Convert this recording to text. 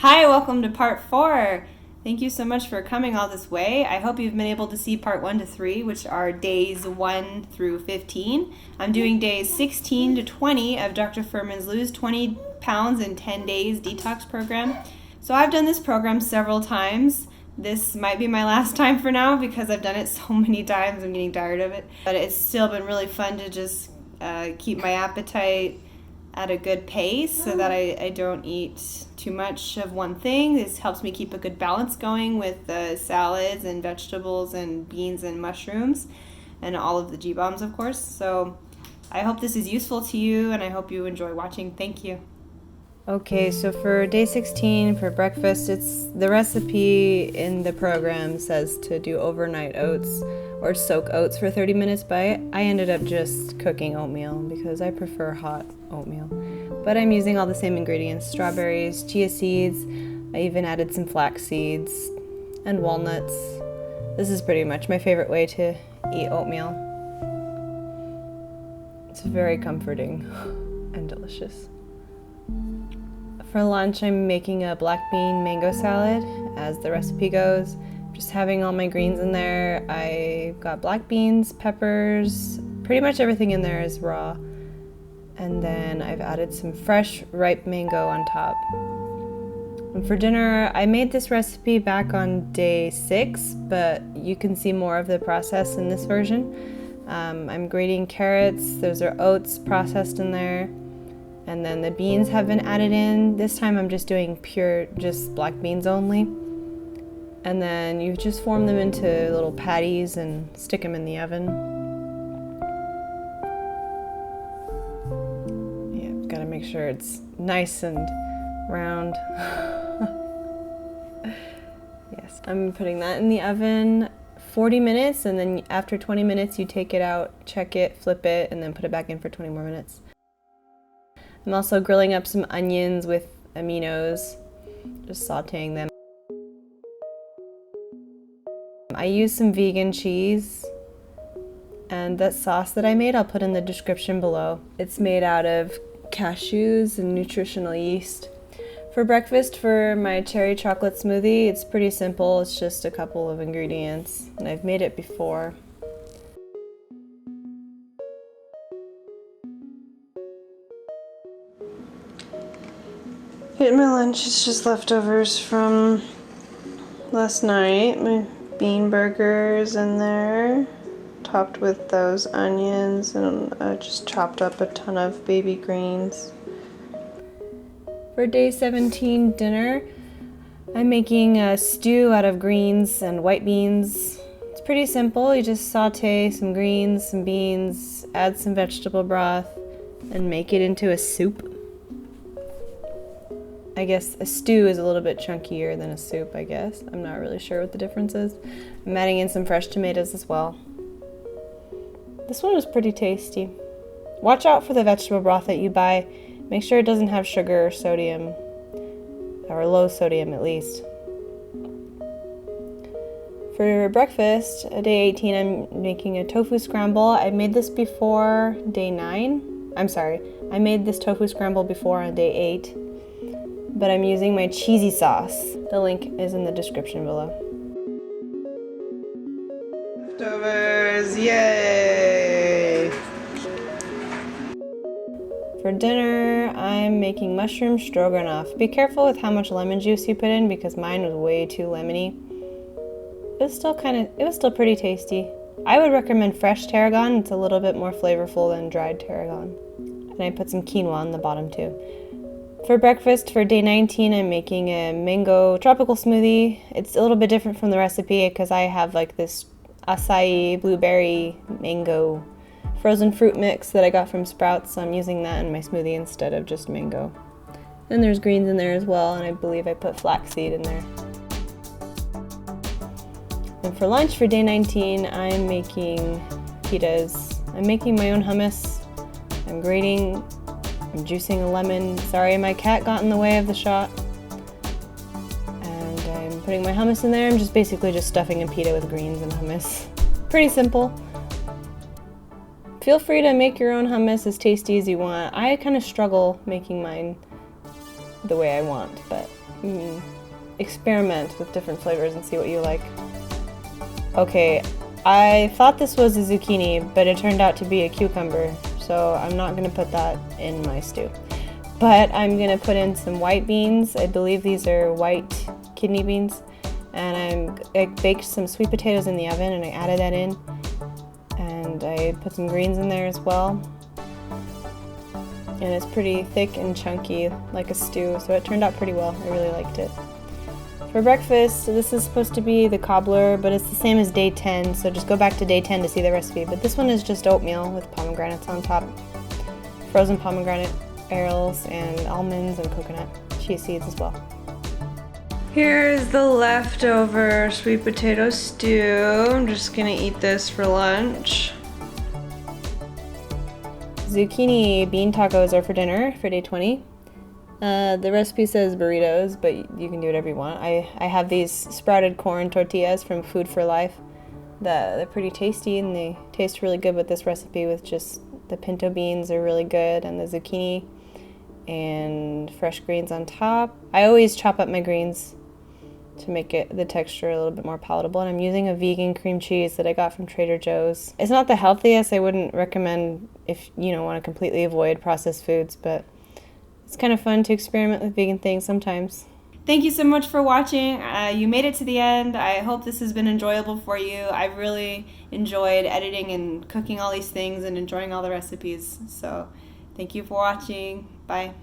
Hi, welcome to part 4. Thank you so much for coming all this way. I hope you've been able to see part 1 to 3, which are days 1 through 15. I'm doing days 16 to 20 of Dr. Fuhrman's Lose 20 Pounds in 10 Days Detox program. So I've done this program several times. This might be my last time for now because I've done it so many times. I'm getting tired of it. But it's still been really fun to just keep my appetite at a good pace so that I don't eat too much of one thing. This helps me keep a good balance going with the salads and vegetables and beans and mushrooms and all of the G-bombs, of course. So I hope this is useful to you and I hope you enjoy watching. Thank you. Okay, so for day 16 for breakfast, it's the recipe in the program says to do overnight oats or soak oats for 30 minutes, but I ended up just cooking oatmeal because I prefer hot oatmeal. But I'm using all the same ingredients: strawberries, chia seeds, I even added some flax seeds and walnuts. This is pretty much my favorite way to eat oatmeal. It's very comforting and delicious. For lunch, I'm making a black bean mango salad, as the recipe goes. Just having all my greens in there. I've got black beans, peppers, pretty much everything in there is raw. And then I've added some fresh, ripe mango on top. And for dinner, I made this recipe back on day 6, but you can see more of the process in this version. I'm grating carrots. Those are oats processed in there. And then the beans have been added in. This time I'm just doing just black beans only. And then you just form them into little patties and stick them in the oven. Yeah, gotta make sure it's nice and round. Yes, I'm putting that in the oven 40 minutes, and then after 20 minutes you take it out, check it, flip it, and then put it back in for 20 more minutes. I'm also grilling up some onions with aminos, just sauteing them. I used some vegan cheese, and that sauce that I made I'll put in the description below. It's made out of cashews and nutritional yeast. For breakfast, for my cherry chocolate smoothie, it's pretty simple. It's just a couple of ingredients, and I've made it before. Getting my lunch, it's just leftovers from last night. My bean burgers in there, topped with those onions, and I just chopped up a ton of baby greens. For day 17 dinner, I'm making a stew out of greens and white beans. It's pretty simple. You just saute some greens, some beans, add some vegetable broth, and make it into a soup. I guess a stew is a little bit chunkier than a soup, I guess. I'm not really sure what the difference is. I'm adding in some fresh tomatoes as well. This one is pretty tasty. Watch out for the vegetable broth that you buy. Make sure it doesn't have sugar or sodium, or low sodium at least. For breakfast, day 18, I'm making a tofu scramble. I made this before day 9. I made this tofu scramble before on day 8. But I'm using my cheesy sauce. The link is in the description below. Leftovers, yay! For dinner, I'm making mushroom stroganoff. Be careful with how much lemon juice you put in because mine was way too lemony. It was still pretty tasty. I would recommend fresh tarragon. It's a little bit more flavorful than dried tarragon. And I put some quinoa on the bottom too. For breakfast, for day 19, I'm making a mango tropical smoothie. It's a little bit different from the recipe because I have like this acai, blueberry, mango frozen fruit mix that I got from Sprouts, so I'm using that in my smoothie instead of just mango. And there's greens in there as well, and I believe I put flaxseed in there. And for lunch, for day 19, I'm making pitas. I'm making my own hummus. I'm juicing a lemon. Sorry, my cat got in the way of the shot. And I'm putting my hummus in there. I'm just basically just stuffing a pita with greens and hummus. Pretty simple. Feel free to make your own hummus as tasty as you want. I kind of struggle making mine. the way I want, but experiment with different flavors and see what you like. Okay, I thought this was a zucchini, but it turned out to be a cucumber, so I'm not going to put that in my stew. But I'm going to put in some white beans. I believe these are white kidney beans. And I baked some sweet potatoes in the oven and I added that in. And I put some greens in there as well. And it's pretty thick and chunky, like a stew, so it turned out pretty well. I really liked it. For breakfast, this is supposed to be the cobbler, but it's the same as day 10, so just go back to day 10 to see the recipe. But this one is just oatmeal with pomegranates on top, frozen pomegranate arils, and almonds and coconut chia seeds as well. Here's the leftover sweet potato stew. I'm just gonna eat this for lunch. Zucchini bean tacos are for dinner for day 20. The recipe says burritos, but you can do whatever you want. I have these sprouted corn tortillas from Food for Life. They're pretty tasty and they taste really good with this recipe, with just the pinto beans are really good and the zucchini and fresh greens on top. I always chop up my greens to make the texture a little bit more palatable, and I'm using a vegan cream cheese that I got from Trader Joe's. It's not the healthiest. I wouldn't recommend if you want to completely avoid processed foods, but it's kind of fun to experiment with vegan things sometimes. Thank you so much for watching. You made it to the end. I hope this has been enjoyable for you. I've really enjoyed editing and cooking all these things and enjoying all the recipes. So thank you for watching. Bye.